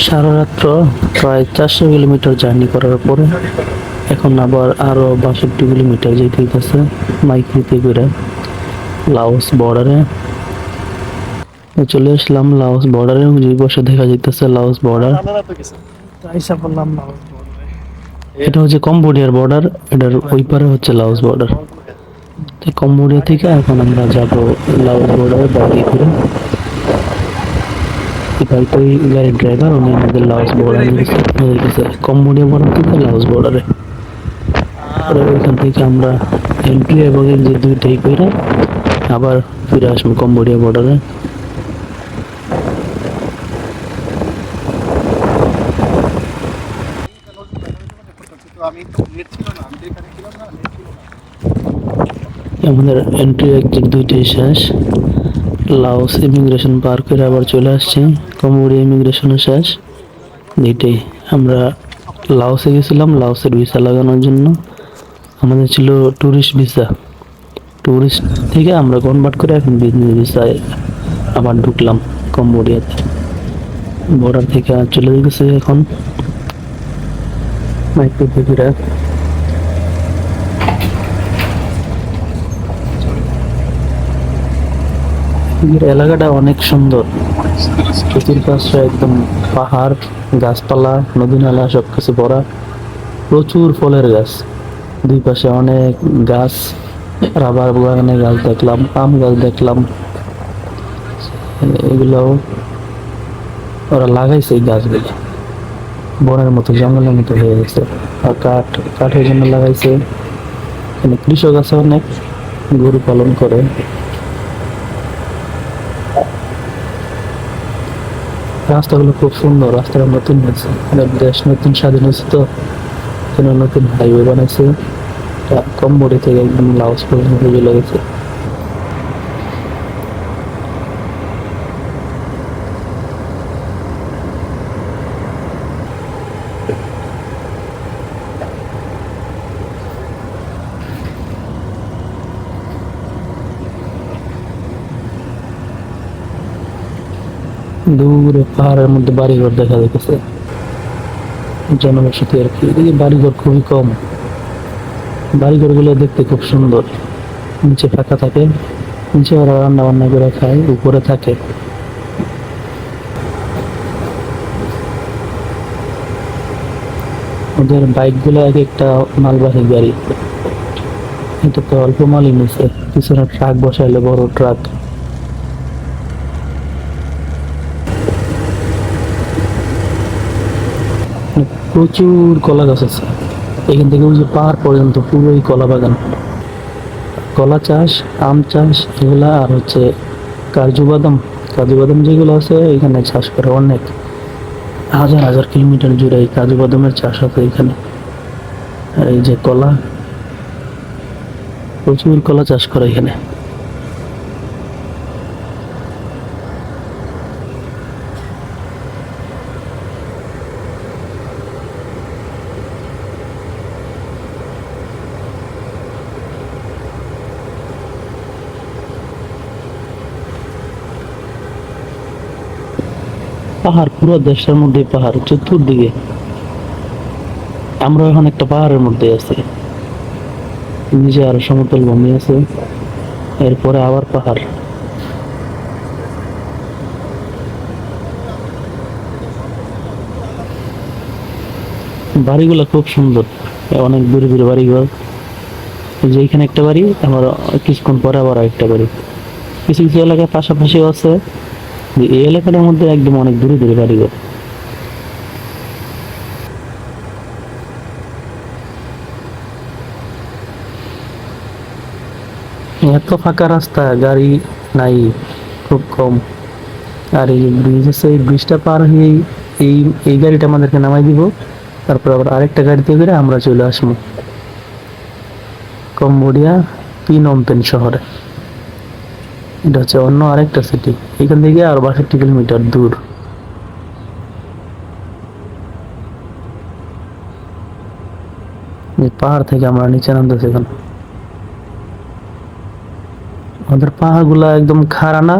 সারা রাত্র প্রায় 400 kilometre journey করার পরে এখন আবার আরো 62 কিলোমিটার যেতে হইতেছে মাইক্রিতে করে লাওস বর্ডারে চলে আসলাম। লাওস বর্ডারে ওই পাশে দেখা যাইতেছে লাওস বর্ডার। এটা হচ্ছে কম্বোডিয়ার বর্ডার, এটার ওই পারে হচ্ছে লাওস বর্ডার। কম্বোডিয়া থেকে এখন আমরা যাব লাওস বর্ডারে বাইরে করে। ভাই তো এই গাড়ির ড্রাইভার, উনি আমাদের লাওস বর্ডার নিয়ে গেছে কম্বোডিয়া বর্ডার থেকে লাওস বর্ডারে। ওইখান থেকে আমরা এন্ট্রি এবং এক্সিট দুইটাই করে আবার ফিরে আসবো কম্বোডিয়া বর্ডারে। আমাদের এন্ট্রি এক্সিট দুইটাই শেষ। লাওস ইমিগ্রেশন পার করে আবার চলে আসছি, কম্বোডিয়া ইমিগ্রেশনও শেষ। দুইটাই আমরা লাওসে গেছিলাম লাওসের ভিসা লাগানোর জন্য। আমাদের ছিল ট্যুরিস্ট ভিসা, ট্যুরিস্ট থেকে আমরা কনভার্ট করে এখন বিজনেস ভিসায় আবার ঢুকলাম কম্বোডিয়াতে। বর্ডার থেকে চলে গেছে এখন মাইক্রো থেকে। এলাকাটা অনেক সুন্দর, চতুর্পাশে একদম পাহাড়, গাছপালা, নদী নালা সবকিছু ভরা, প্রচুর ফলের গাছ। দুই পাশে অনেক গাছ, রাবার বাগানে গাছ দেখলাম, আম গাছ দেখলাম। এগুলো ওরা লাগাইছে, এই গাছগুলো বনের মতো জঙ্গলের মতো হয়ে গেছে। আর কাঠের জন্য লাগাইছে। এখানে কৃষক আছে অনেক, গরু পালন করে। রাস্তাগুলো খুব সুন্দর, রাস্তাটা নতুন হয়েছে, দেশ নতুন স্বাধীন হয়েছে তো নতুন হাইওয়ে বানাইছে। কম্বোডিয়া থেকে একদম লাওস পর্যন্ত চলে গেছে। দূরে পাহাড়ের মধ্যে বাড়িঘর দেখা যাইতেছে, জনবসতি আর কি। এদিকে বাড়িঘর খুবই কম, বাড়িঘর গুলো দেখতে খুব সুন্দর। নিচে ফাঁকা থাকে, নিচে ওরা রান্না বান্না করে খায়, উপরে থাকে। ওদের বাইক গুলো এক একটা মালবাহী গাড়ি, এটা তো অল্প মালই নিচে, পিছনে ট্রাক বসাইলে বড় ট্রাক। প্রচুর কলা গাছ আছে এখান থেকে ওই যে পাহাড় পর্যন্ত, পুরোই কলা বাগান। কলা চাষ, আম চাষ এগুলা, আর হচ্ছে কাজু বাদাম। কাজু বাদাম যেগুলো আছে এখানে চাষ করে অনেক, হাজার হাজার কিলোমিটার জুড়ে এই কাজু বাদামের চাষ আছে এখানে। আর এই যে কলা, প্রচুর কলা চাষ করে এখানে। পাহাড়, পুরো দেশের মধ্যে পাহাড় চতুর্দিকে। আমরা এখন একটা পাহাড়ের মধ্যে আছি, নিচে আরো সমতল ভূমি আছে, এরপরে আবার পাহাড়। বাড়িগুলো খুব সুন্দর, অনেক দূরে দূরে বাড়িঘর। যে এখানে একটা বাড়ি, আমার কিছুক্ষণ পরে আবার একটা বাড়ি। কিছু কিছু এলাকার পাশাপাশি আছে, এই এলাকাটার মধ্যে একদম অনেক দূরে দূরে বাড়িঘর। এত ফাঁকা রাস্তা, গাড়ি নাই, খুব কম। আর এই ব্রিজ আছে, এই ব্রিজটা পার হয়ে এই এই গাড়িটা আমাদেরকে নামাই দিব, তারপর আবার আরেকটা গাড়িতে করে আমরা চলে আসবো কম্বোডিয়া পিনম পেন শহরে। এটা হচ্ছে অন্য আরেকটা সিটি, এখান থেকে আর 62 কিলোমিটার দূর। পাহাড় থেকে আমরা নিচে নামতেছি এখন। আমাদের পাহাড় গুলা একদম খাড়া না,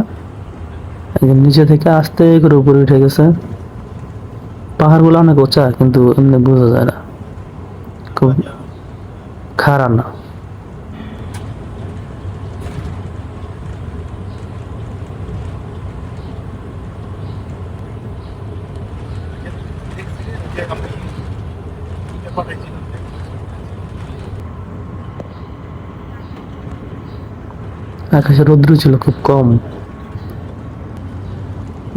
একদম নিচে থেকে আস্তে করে উপরে উঠে গেছে। পাহাড়গুলো অনেক উঁচা, কিন্তু এমনি বোঝা যায় না, খুব খাড়া না। আকাশে রৌদ্র ছিল খুব কম,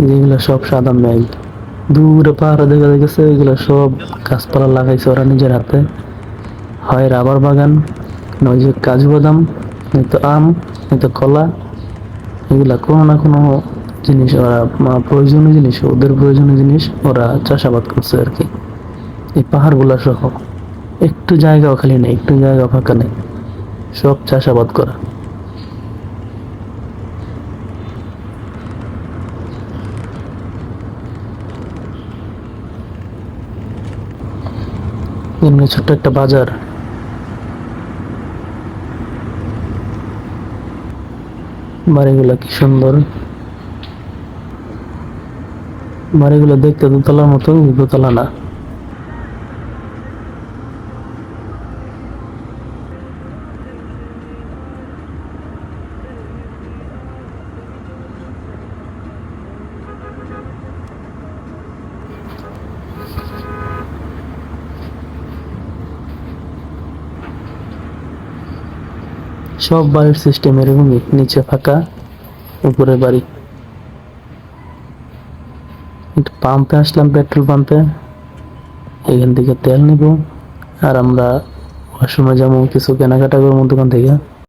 যেগুলো সব সাদা মেঘ। দূরে পাহাড়ে দেখা গেছে, এগুলো সব গাছপালা লাগাইছে ওরা নিজের হাতে, হয় রাবার বাগান, নয় যে কাজু বাদাম, নয়তো আম, নয়তো কলা। এগুলা কোনো না কোনো জিনিস ওরা, প্রয়োজনীয় জিনিস, ওদের প্রয়োজনীয় জিনিস ওরা চাষাবাদ করছে আর কি। এই পাহাড়গুলা সহ একটু জায়গাও খালি নেই, একটু জায়গা ফাঁকা নেই, সব চাষাবাদ করা। এমনি ছোট্ট একটা বাজার, বাড়িগুলা কি সুন্দর, বাড়িগুলো দেখতে দোতলার মতো, দোতলা না। সব বাড়ির সিস্টেম এরকমই, নিচে ফাঁকা, উপরে বাড়ি। একটু পাম্পে আসলাম, পেট্রোল পাম্পে, এখান থেকে তেল নিব, আর আমরা ওয়াশরুমে যাবো, কিছু কেনাকাটা করবো দোকান থেকে।